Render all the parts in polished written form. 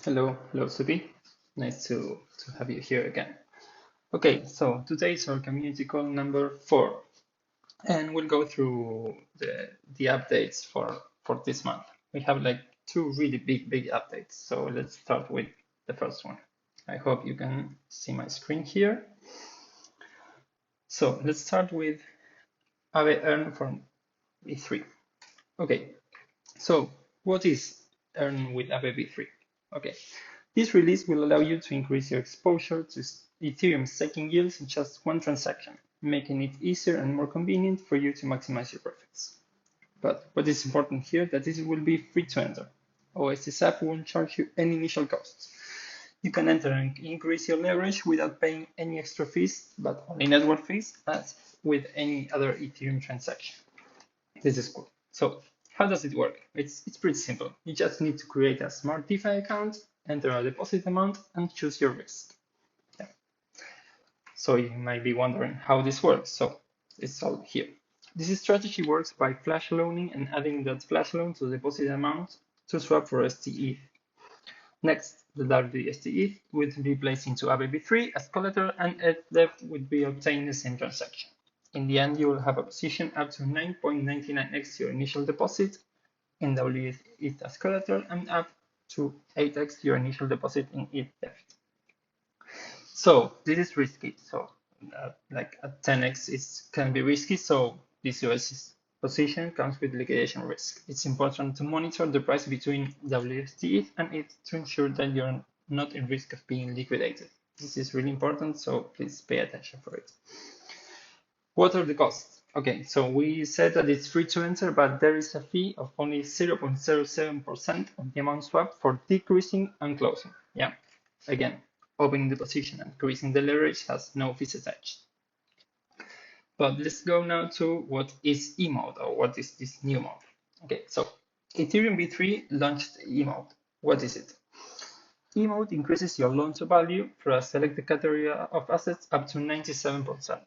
Hello, Subi. Nice to have you here again. Okay, so today is our community call number 4, and we'll go through the updates for this month. We have like two really big updates. So let's start with the first one. I hope you can see my screen here. So let's start with Aave Earn from V3. Okay, so what is Earn with Aave V3? Okay, this release will allow you to increase your exposure to Ethereum staking yields in just one transaction, making it easier and more convenient for you to maximize your profits. But what is important here that this will be free to enter. Oasis app won't charge you any initial costs. You can enter and increase your leverage without paying any extra fees, but only network fees, as with any other Ethereum transaction. This is cool. So how does it work? It's pretty simple. You just need to create a smart DeFi account, enter a deposit amount, and choose your risk. Yeah. So you might be wondering how this works. So it's all here. This strategy works by flash loaning and adding that flash loan to the deposit amount to swap for STETH. Next, the WSTETH would be placed into Aave V3 as collateral, and ETH left would be obtained in the same transaction. In the end, you will have a position up to 9.99x your initial deposit in WSTETH as collateral and up to 8x your initial deposit in ETH left. So this is risky. So like at 10x it can be risky. So this US position comes with liquidation risk. It's important to monitor the price between WSTETH and ETH to ensure that you're not in risk of being liquidated. This is really important, so please pay attention for it. What are the costs? Okay, so we said that it's free to enter, but there is a fee of only 0.07% of the amount swapped for decreasing and closing. Yeah, again, opening the position and increasing the leverage has no fees attached. But let's go now to what is E-mode, or what is this new mode. Okay, so Ethereum V3 launched E-mode. What is it? E-mode increases your loan to value for a selected category of assets up to 97%.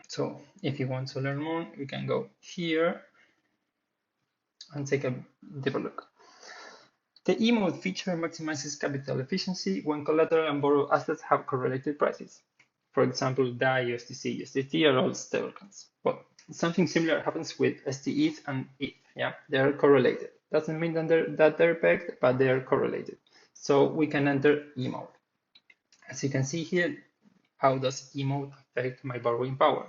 So if you want to learn more, you can go here and take a deeper look. The E-mode feature maximizes capital efficiency when collateral and borrowed assets have correlated prices. For example, DAI, USDC, USDT are all stablecoins. Well, something similar happens with STETH and ETH. Yeah, they are correlated. Doesn't mean that they're pegged, but they are correlated. So we can enter E-mode. As you can see here, how does E-mode affect my borrowing power?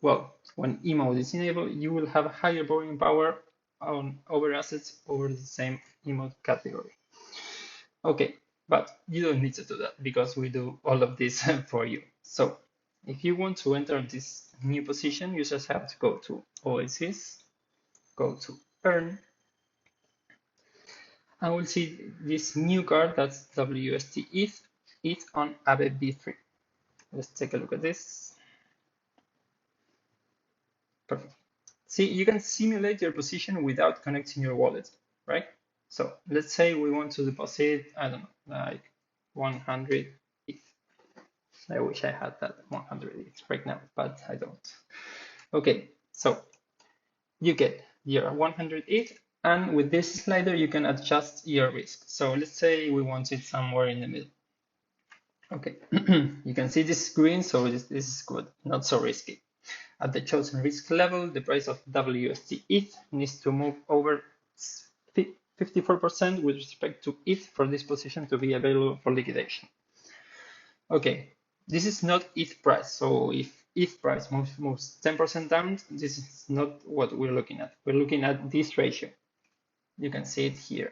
Well, when E-mode is enabled, you will have higher borrowing power on over assets over the same E-mode category. Okay, but you don't need to do that because we do all of this for you. So if you want to enter this new position, you just have to go to Oasis, go to Earn, and we'll see this new card that's WSTETH on Aave V3. Let's take a look at this. Perfect. See, you can simulate your position without connecting your wallet, right? So let's say we want to deposit, I don't know, like 100 ETH. I wish I had that 100 ETH right now, but I don't. Okay, so you get your 100 ETH, and with this slider, you can adjust your risk. So let's say we want it somewhere in the middle. Okay, you can see this green, so this is good, not so risky. At the chosen risk level, the price of WSTETH needs to move over 54% with respect to ETH for this position to be available for liquidation. Okay, this is not ETH price. So if ETH price moves 10% down, this is not what we're looking at. We're looking at this ratio. You can see it here.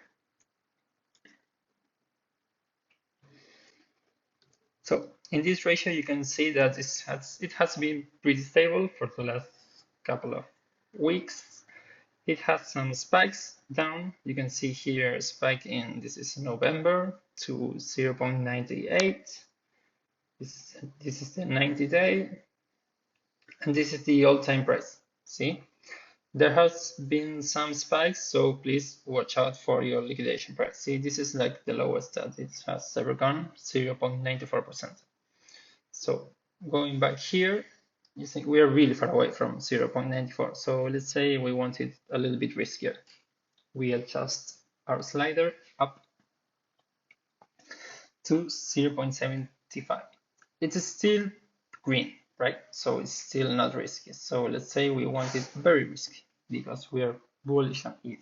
So in this ratio, you can see that it has been pretty stable for the last couple of weeks. It has some spikes down. You can see here a spike this is November to 0.98. This is the 90-day, and this is the all-time price. See, there has been some spikes, so please watch out for your liquidation price. See, this is like the lowest that it has ever gone, 0.94%. So going back here, you think we are really far away from 0.94. So let's say we want it a little bit riskier. We adjust our slider up. to 0.75. It's still green, right? So it's still not risky. So let's say we want it very risky because we are bullish on ETH.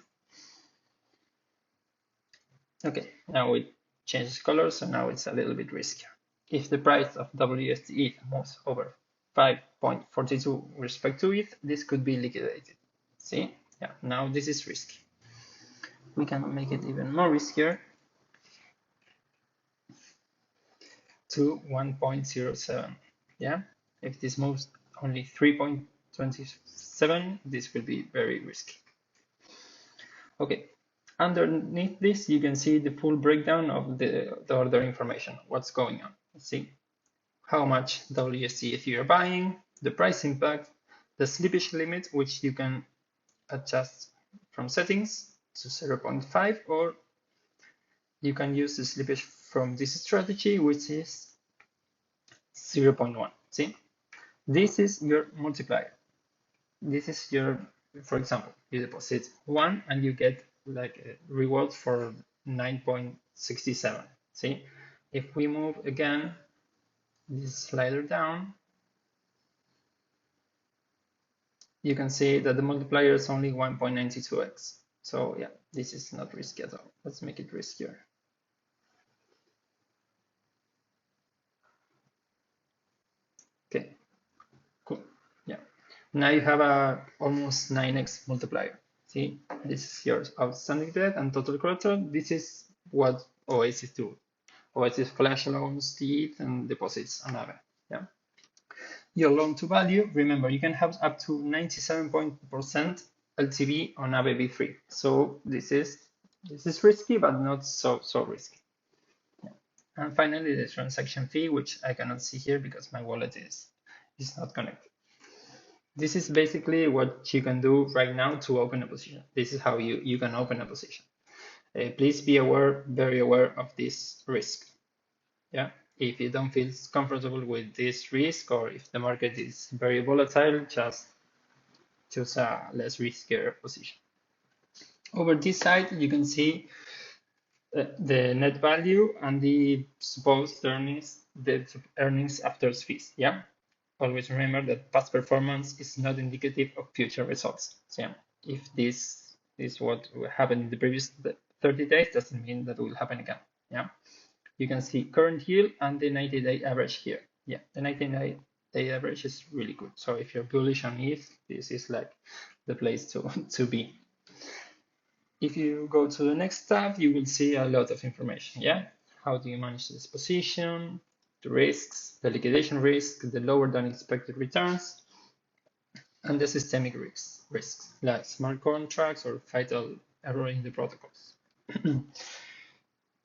Okay, now we change color, so now it's a little bit riskier. If the price of WSD moves over 5.42 with respect to ETH, this could be liquidated. See? Yeah, now this is risky. We can make it even more riskier to 1.07. Yeah, if this moves only 3.27, this will be very risky. Okay, underneath this, you can see the full breakdown of the order information, what's going on. Let's see how much WSDF you're buying, the price impact, the slippage limit, which you can adjust from settings to 0.5, or you can use the slippage from this strategy, which is 0.1. See, this is your multiplier. This is your, for example, you deposit 1 and you get like a reward for 9.67. See, if we move again this slider down, you can see that the multiplier is only 1.92x. So yeah, this is not risky at all. Let's make it riskier. Okay, cool. Yeah, now you have a almost 9x multiplier. See, this is your outstanding debt and total collateral. This is what Oasis do. Oasis flash loans, ETH, and deposits on Aave. Yeah. Your loan to value, remember, you can have up to 97% LTV on Aave V3. So this is risky, but not so risky. Yeah. And finally, the transaction fee, which I cannot see here because my wallet is not connected. This is basically what you can do right now to open a position. This is how you can open a position. Please be aware, very aware of this risk. Yeah, if you don't feel comfortable with this risk, or if the market is very volatile, just choose a less riskier position. Over this side, you can see the net value and the supposed earnings, the earnings after fees. Yeah, always remember that past performance is not indicative of future results. So yeah, if this is what happened in the previous 30 days, doesn't mean that will happen again. Yeah. You can see current yield and the 90-day average here. Yeah, the 90-day average is really good. So if you're bullish on ETH, this is like the place to be. If you go to the next tab, you will see a lot of information. Yeah, how do you manage this position, the risks, the liquidation risk, the lower than expected returns, and the systemic risks like smart contracts or fatal error in the protocols.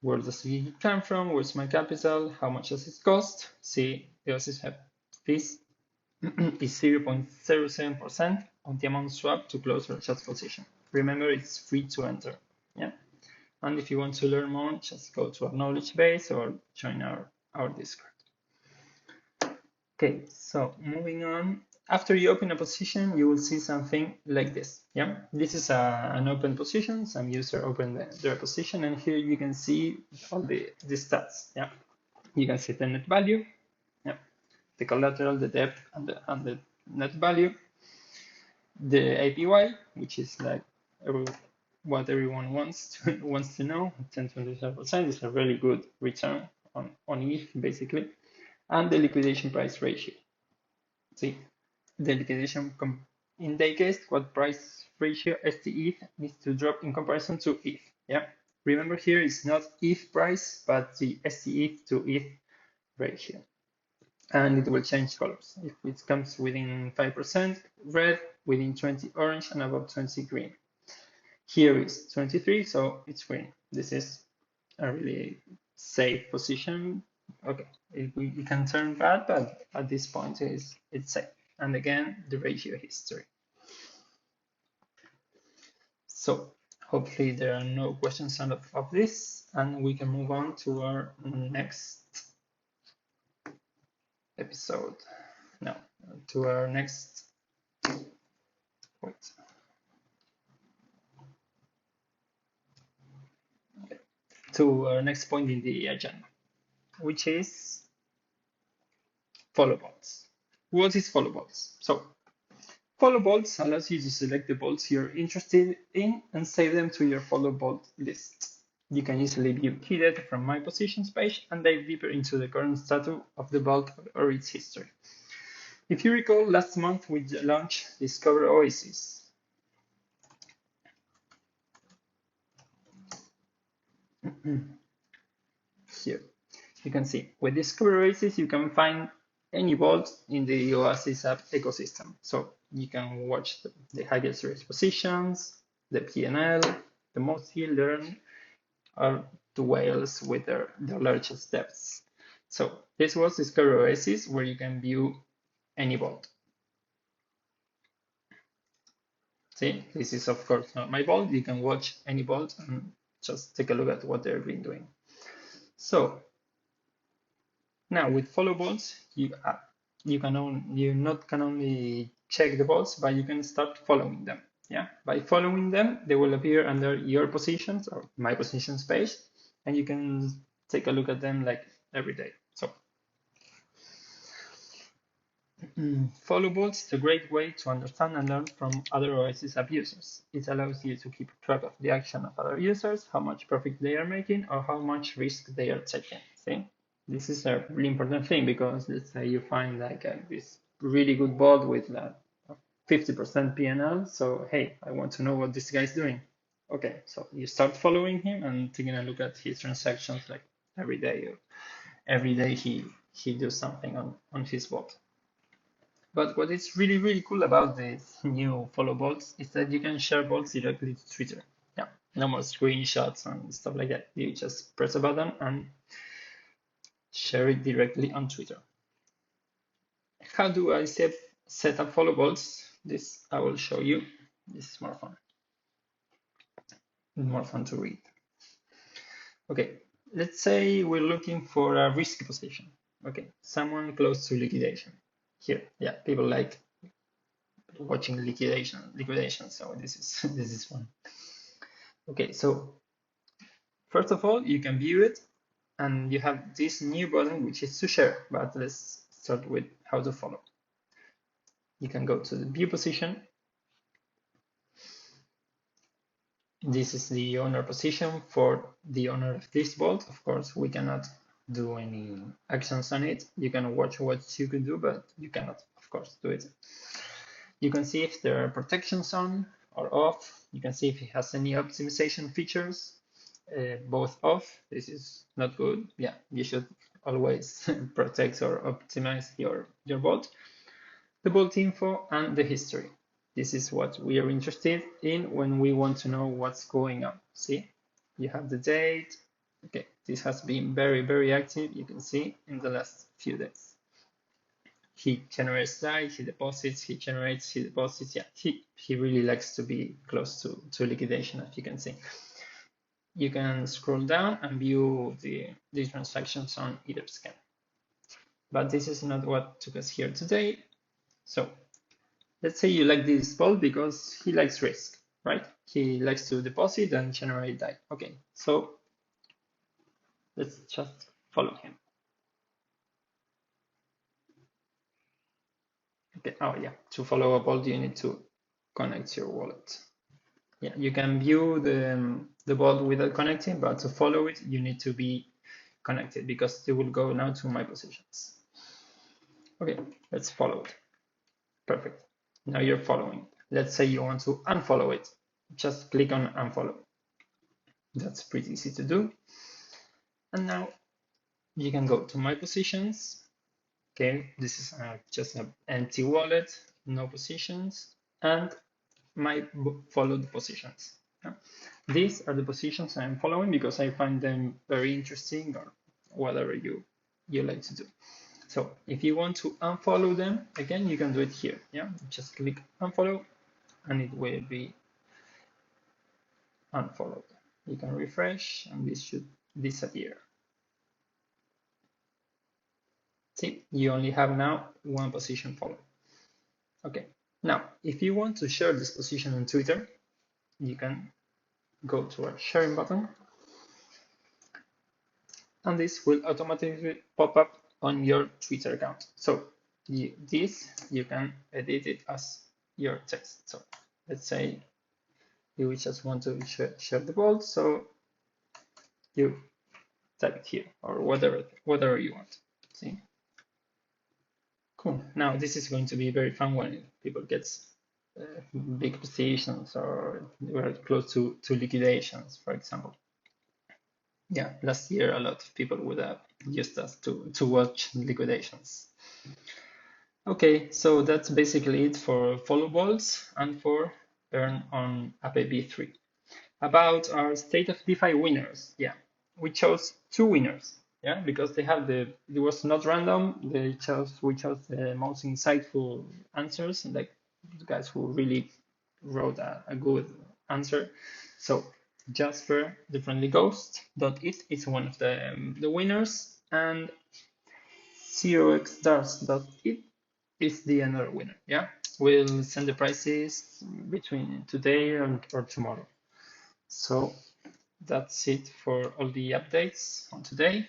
Where does it come from? Where's my capital? How much does it cost? See, the OSS fees is 0.07% on the amount swapped to close your chat position. Remember, it's free to enter. Yeah. And if you want to learn more, just go to our knowledge base or join our Discord. Okay, so moving on. After you open a position, you will see something like this. Yeah, this is an open position. Some user open their position, and here you can see all the stats. Yeah, you can see the net value, yeah, the collateral, the debt, and the net value, the APY, which is like what everyone wants to know. 10-25% is a really good return on ETH basically, and the liquidation price ratio. See, the liquidation in the case, what price ratio STETH needs to drop in comparison to ETH. Yeah, remember here it's not ETH price, but the STETH to ETH ratio, and it will change colors. If it comes within 5% red, within 20 orange, and above 20 green. Here is 23, so it's green. This is a really safe position. Okay, it can turn bad, but at this point it's safe. And again, the ratio history. So hopefully there are no questions of this, and we can move on to our next episode. No, to our next, wait. Okay. To our next point in the agenda. which is follow bolts. What is follow bolts? So follow bolts allows you to select the bolts you're interested in and save them to your follow bolt list. You can easily view key data from My Positions page and dive deeper into the current status of the bolt or its history. If you recall, last month we launched Discover Oasis. Here, you can see with Discover Oasis, you can find any bolt in the Oasis app ecosystem. So you can watch the highest risk positions, the PNL, the most yield earned, or the whales with their largest depths. So this was Discover Oasis, where you can view any bolt. See, this is of course not my bolt. You can watch any bolt and just take a look at what they've been doing. So now with follow bolts, you not can only check the bolts, but you can start following them. Yeah, by following them, they will appear under your positions or My Positions page, and you can take a look at them like every day. So follow bolts is a great way to understand and learn from other Oasis app users. It allows you to keep track of the action of other users, how much profit they are making, or how much risk they are taking. See? This is a really important thing because let's say you find like this really good bot with 50% PNL. So, hey, I want to know what this guy's doing. Okay, so you start following him and taking a look at his transactions like every day. Every day he does something on his bot. But what is really, really cool about these new follow bots is that you can share bots directly to Twitter. Yeah, no more screenshots and stuff like that. You just press a button and share it directly on Twitter. How do I set up follow bots? This I will show you. This is more fun. More fun to read. Okay, let's say we're looking for a risky position. Okay, someone close to liquidation. Here, yeah, people like watching liquidation. So this is this is fun. Okay, so first of all, you can view it, and you have this new button which is to share. But let's start with how to follow. You can go to the view position. This is the owner position for the owner of this bolt. Of course, we cannot do any actions on it. You can watch what you can do, but you cannot, of course, do it. You can see if there are protections on or off. You can see if it has any optimization features, both off. This is not good. Yeah, you should always protect or optimize your bolt. The bolt info and the history. This is what we are interested in when we want to know what's going on. See, you have the date. Okay, this has been very, very active. You can see in the last few days. He generates DAI, he deposits, he generates, he deposits. Yeah, he really likes to be close to liquidation, as you can see. You can scroll down and view the transactions on Etherscan. But this is not what took us here today. So let's say you like this bot because he likes risk, right? He likes to deposit and generate DAI. Okay, so let's just follow him. Okay, oh yeah, to follow a bot, you need to connect your wallet. Yeah, you can view the bot without connecting, but to follow it, you need to be connected because it will go now to My Positions. Okay, let's follow it. Perfect. Now you're following. Let's say you want to unfollow it. Just click on unfollow. That's pretty easy to do. And now you can go to My Positions. Okay, this is just an empty wallet, no positions, and my followed positions. These are the positions I'm following because I find them very interesting or whatever you like to do. So if you want to unfollow them, again, you can do it here. Yeah, just click unfollow and it will be unfollowed. You can refresh and this should disappear. See, you only have now one position followed. Okay, now if you want to share this position on Twitter, you can go to our sharing button and this will automatically pop up on your Twitter account. So you can edit it as your text. So let's say you just want to share the vault, so you type it here or whatever you want. See? Cool. Now this is going to be very fun when people get big positions or we're close to liquidations, for example. Yeah, last year a lot of people would have used us to watch liquidations. Okay, so that's basically it for follow balls and for earn on Aave V3. About our state of DeFi winners, yeah, we chose two winners, yeah, because they have it was not random. We chose the most insightful answers, like the guys who really wrote a good answer. So Jasper, the friendly ghost, .it is one of the winners, and 0xstars.it is the another winner. Yeah, we'll send the prizes between today or tomorrow. So that's it for all the updates on today.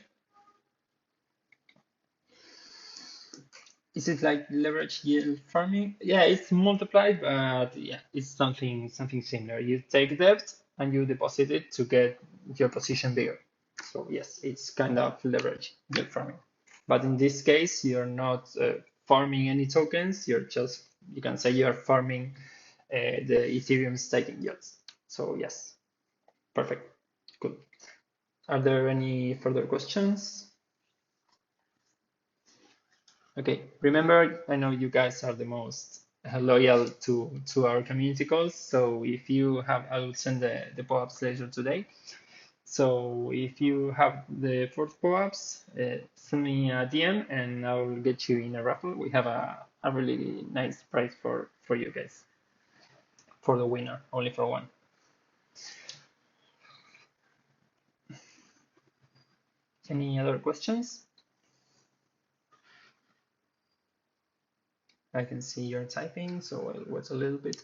Is it like leverage yield farming? Yeah, it's multiplied, but yeah, it's something similar. You take debt and you deposit it to get your position bigger. So yes, it's kind of leverage yield farming. But in this case, you're not farming any tokens. You can say you're farming the Ethereum staking yields. So yes, perfect, good. Are there any further questions? Okay, remember, I know you guys are the most loyal to our community calls. So if you have, I will send the pop-ups later today. So if you have the fourth pop-ups, send me a DM and I will get you in a raffle. We have a really nice prize for you guys, for the winner, only for one. Any other questions? I can see you're typing, so I'll wait a little bit.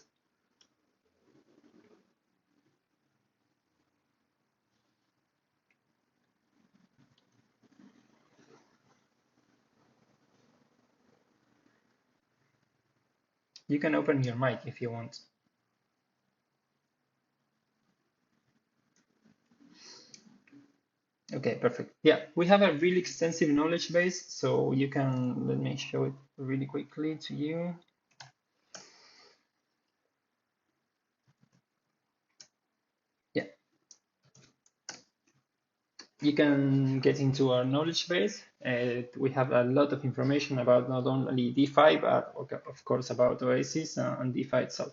You can open your mic if you want. Okay, perfect. Yeah, we have a really extensive knowledge base, so you can, let me show it really quickly to you. Yeah, you can get into our knowledge base. We have a lot of information about not only DeFi, but of course about Oasis and DeFi itself.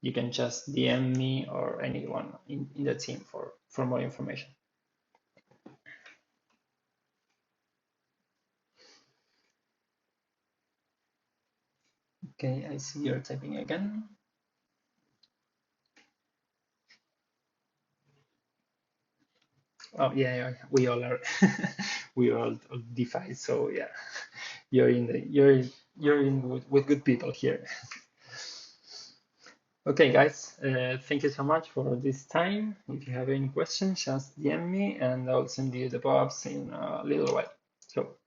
You can just DM me or anyone in the team for more information. Okay, I see you're typing again. Oh yeah, we all are. We are all DeFi, so yeah, you're in with good people here. Okay, guys, thank you so much for this time. If you have any questions, just DM me and I'll send you the pop-ups in a little while. So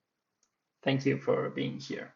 thank you for being here.